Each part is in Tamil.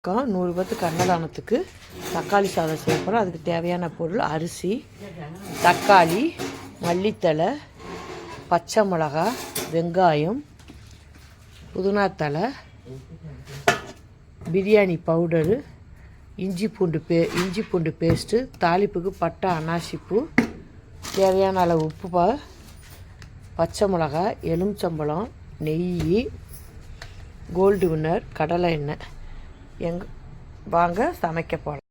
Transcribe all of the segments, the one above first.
100 பேத்துக்கு அன்னதானத்துக்கு தக்காளி சாதம் செய்ய போகிறோம். அதுக்கு தேவையான பொருள் அரிசி, தக்காளி, மல்லித்தழை, பச்சை மிளகா, வெங்காயம், புதினாத்தழை, பிரியாணி பவுடரு, இஞ்சி பூண்டு பேஸ்ட்டு, தாளிப்புக்கு பட்டை, அன்னாசிப்பூ, தேவையான அளவு உப்பு, பச்சை மிளகா, எலுமிச்சம்பழம், நெய், கோல்டு வின்னர், கடலை எண்ணெய். வாங்க சமைக்க போகலாம்.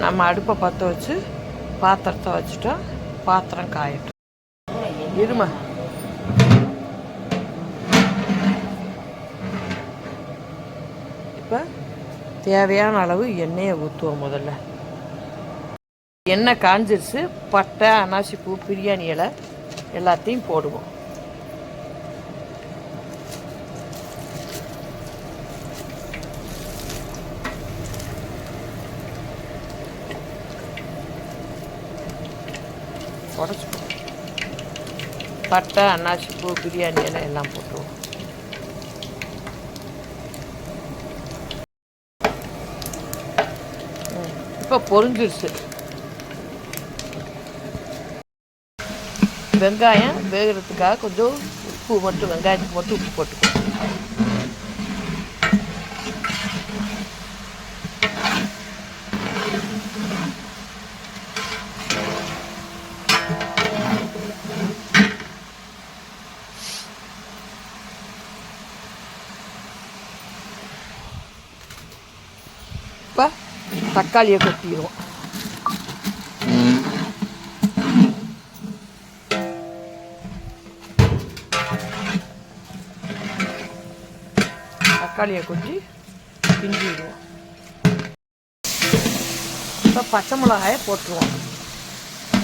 நம்ம அடுப்பை பற்ற வச்சு பாத்திரத்தை வச்சுட்டோம். பாத்திரம் காயட்டும். இருமா இப்போ தேவையான அளவு எண்ணெயை ஊற்றுவோம். முதல்ல எண்ணெய் காஞ்சிருச்சு. பட்டை, அன்னாசிப்பூ, பிரியாணி இலை எல்லாத்தையும் போடுவோம். உடச்சிப்போம். பட்டை, அன்னாசிப்பூ, பிரியாணி இலை எல்லாம் போட்டுருவோம். இப்போ பொரிஞ்சிருச்சு. வெங்காயம் வேகிறதுக்காக கொஞ்சம் உப்பு மட்டும், வெங்காயத்துக்கு மட்டும் உப்பு போட்டுக்குவோம். இப்போ தக்காளியை கொட்டிடுவோம். தக்காளியை கொட்டி கிண்டிடுவோம். இப்போ பச்சை மிளகாயை போட்டுருவோம்.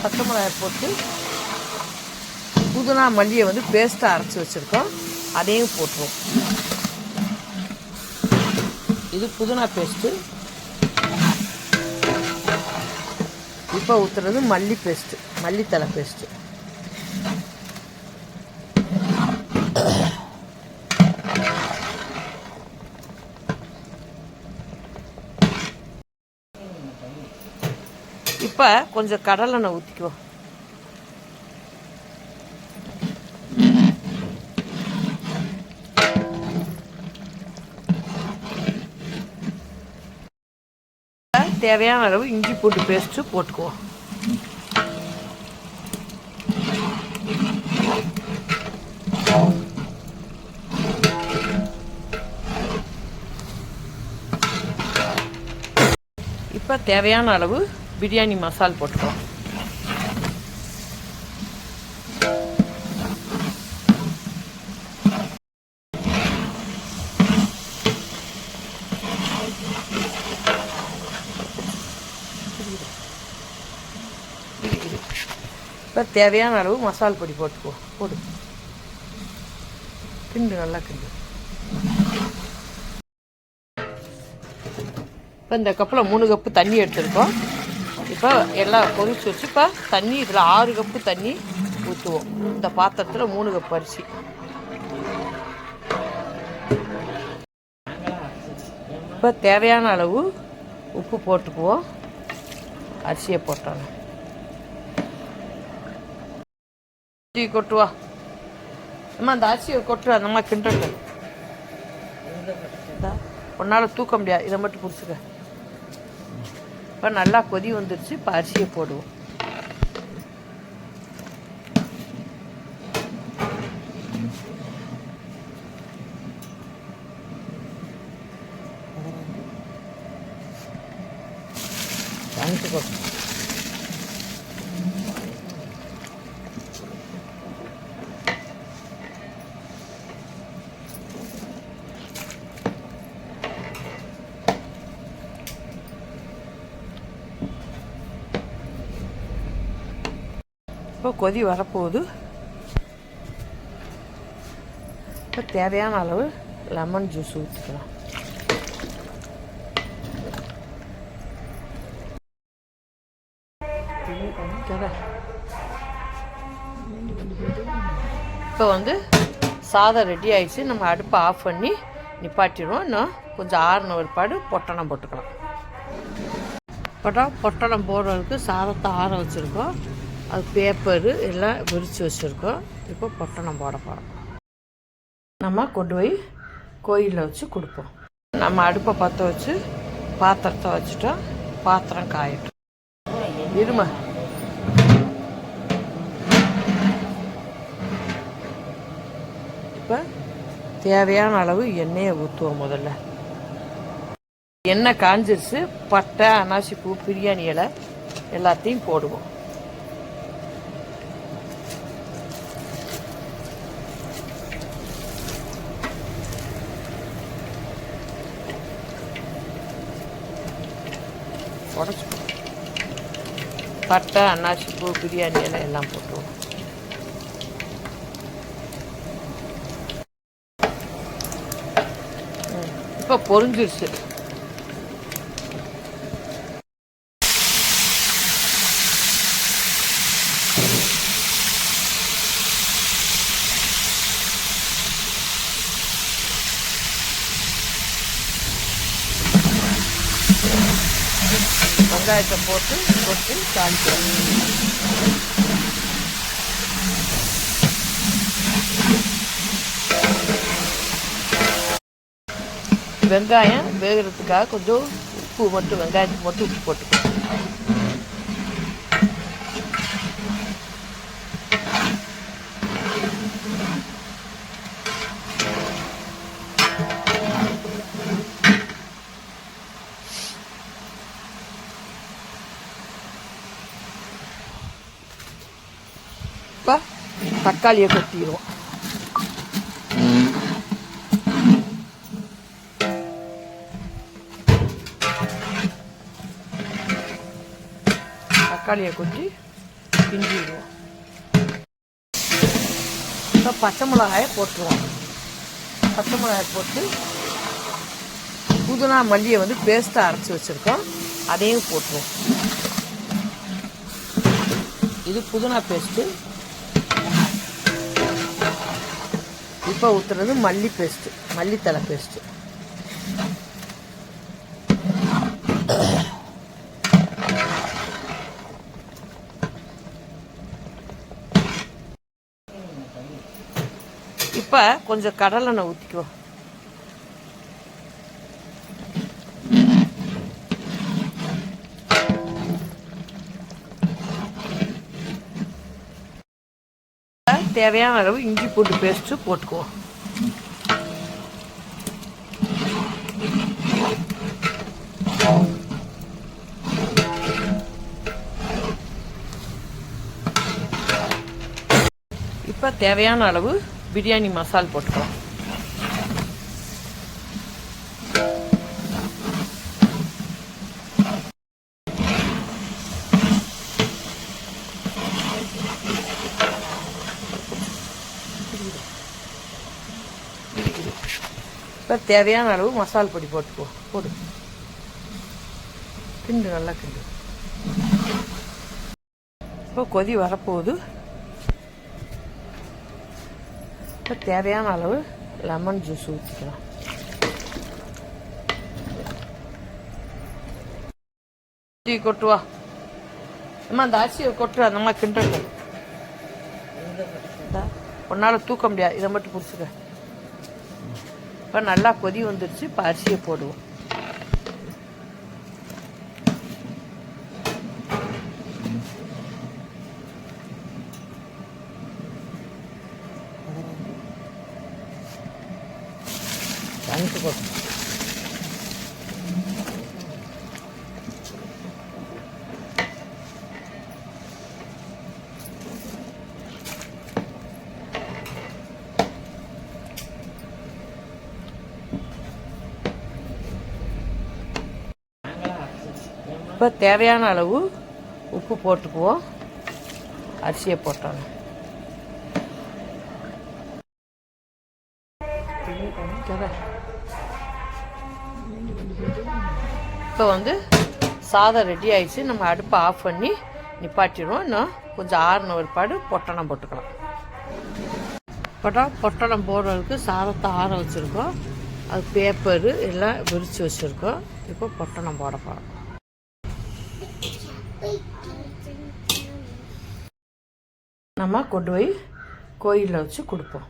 பச்சை மிளகாயை போட்டு புதினா, மல்லியை பேஸ்ட்டாக அரைச்சி வச்சுருக்கோம். அதையும் போட்டுருவோம். இது புதினா பேஸ்ட்டு. இப்போ ஊற்றுறது மல்லி பேஸ்ட்டு, மல்லித்தலை பேஸ்ட்டு. இப்போ கொஞ்சம் கடலெண்ணெய் ஊற்றிக்குவோம். தேவையான அளவு இஞ்சி பூண்டு பேஸ்ட்டு போட்டுக்குவோம். இப்போ தேவையான அளவு பிரியாணி மசால் போட்டுக்குவோம். இப்போ தேவையான அளவு மசால் பொடி போட்டுக்குவோம். போடு, கிண்டு, நல்லா கிண்டு. இப்போ இந்த கப்பில் 3 கப்பு தண்ணி எடுத்துருக்கோம். இப்போ எல்லாம் கொதிச்சு வச்சு இப்போ தண்ணி இதில் 6 கப்பு தண்ணி ஊற்றுவோம். இந்த பாத்திரத்தில் 3 கப்பு அரிசி. இப்போ தேவையான அளவு உப்பு போட்டுக்குவோம். அரிசியை போட்டோம். கொட்டுவா அம்மா, அந்த அரிசியை கொட்டு. அந்த மாதிரி கிண்டட்டு ஒன்றால் தூக்க முடியாது. இதை மட்டும் பிடிச்சிக்க. இப்போ நல்லா கொதி வந்துருச்சு. இப்போ அரிசியை போடுவோம். இப்போ கொதி வரப்போகுது. இப்போ தேவையான அளவு லெமன் ஜூஸ் ஊற்றிக்கலாம். இப்போ சாதம் ரெடி ஆயிடுச்சு. நம்ம அடுப்பை ஆஃப் பண்ணி நிப்பாட்டிடுவோம். இன்னும் கொஞ்சம் ஆறின ஒருபாடு பொட்டணம் போட்டுக்கலாம். பொட்டணம் போடுறதுக்கு சாதத்தை ஆற வச்சுருக்கோம். அது பேப்பரு எல்லாம் விரித்து வச்சுருக்கோம். இப்போ பொட்டணம் போட போகிறோம். நம்ம கொண்டு போய் கோயிலில் வச்சு கொடுப்போம். நம்ம அடுப்பை பற்ற வச்சு பாத்திரத்தை வச்சுட்டோம். பாத்திரம் காயட்டும். இருமா இப்போ தேவையான அளவு எண்ணெயை ஊற்றுவோம். முதல்ல எண்ணெய் காஞ்சிருச்சு. பட்டை, அனாசி பூ, பிரியாணி இலை எல்லாத்தையும் போடுவோம். உடச்சிப்போம். பட்டை, அன்னாசி பூ, பிரியாணி இலை எல்லாம் போட்டுருவோம். இப்போ பொரிஞ்சிருச்சு. வெங்காயத்தை போட்டு தாளிக்கிறோம். வெங்காயம் வேகிறதுக்காக கொஞ்சம் உப்பு மட்டும், வெங்காயத்துக்கு மட்டும் உப்பு போட்டுக்கணும். இப்போ தக்காளியை கொட்டிடுவோம். தக்காளியை கொட்டி கிண்டிடுவோம். இப்போ பச்சை மிளகாயை போட்டுருவோம். பச்சை மிளகாயை போட்டு புதினா மல்லியை வந்து பேஸ்ட்டாக அரைச்சி வச்சுருக்கோம். அதையும் போட்டுருவோம். இது புதினா பேஸ்ட்டு. இப்போ ஊற்றுறது மல்லி பேஸ்ட்டு, மல்லித்தலை பேஸ்ட்டு. இப்போ கொஞ்சம் கடலெண்ணெய் ஊற்றிக்குவோம். தேவையான அளவு இஞ்சி பூண்டு பேஸ்ட்டு போட்டுக்குவோம். இப்போ தேவையான அளவு பிரியாணி மசால் போட்டுக்கலாம். இப்போ தேவையான அளவு மசால் பொடி போட்டுக்குவோம். போடு, கிண்டு, நல்லா கிண்டு. இப்போ கொதி வரப்போகுது. இப்போ தேவையான அளவு லெமன் ஜூஸ் ஊற்றிக்கலாம். டீ கொட்டுவா அம்மா, அந்த அரிசியை கொட்டு, அந்த மாதிரி கிண்டல் ஒன்றால் தூக்க முடியாது. இதை மட்டும் பிடிச்சிக்க. இப்போ நல்லா கொதி வந்துடுச்சு. இப்போ அரிசியை போடுவோம். இப்போ தேவையான அளவு உப்பு போட்டுக்குவோம். அரிசியை போட்டோம். இப்போ வந்து சாதம் ரெடி ஆயிடுச்சு. நம்ம அடுப்பை ஆஃப் பண்ணி நிப்பாட்டிடுவோம். இன்னும் கொஞ்சம் ஆறின ஒருபாடு பொட்டணம் போட்டுக்கலாம். பொட்டணம் போடுறதுக்கு சாதத்தை ஆற வச்சுருக்கோம். அது பேப்பரு எல்லாம் விரித்து வச்சுருக்கோம். இப்போ பொட்டணம் போட போகிறோம். நம்ம கொண்டு போய் கோயிலில் வச்சு கொடுப்போம்.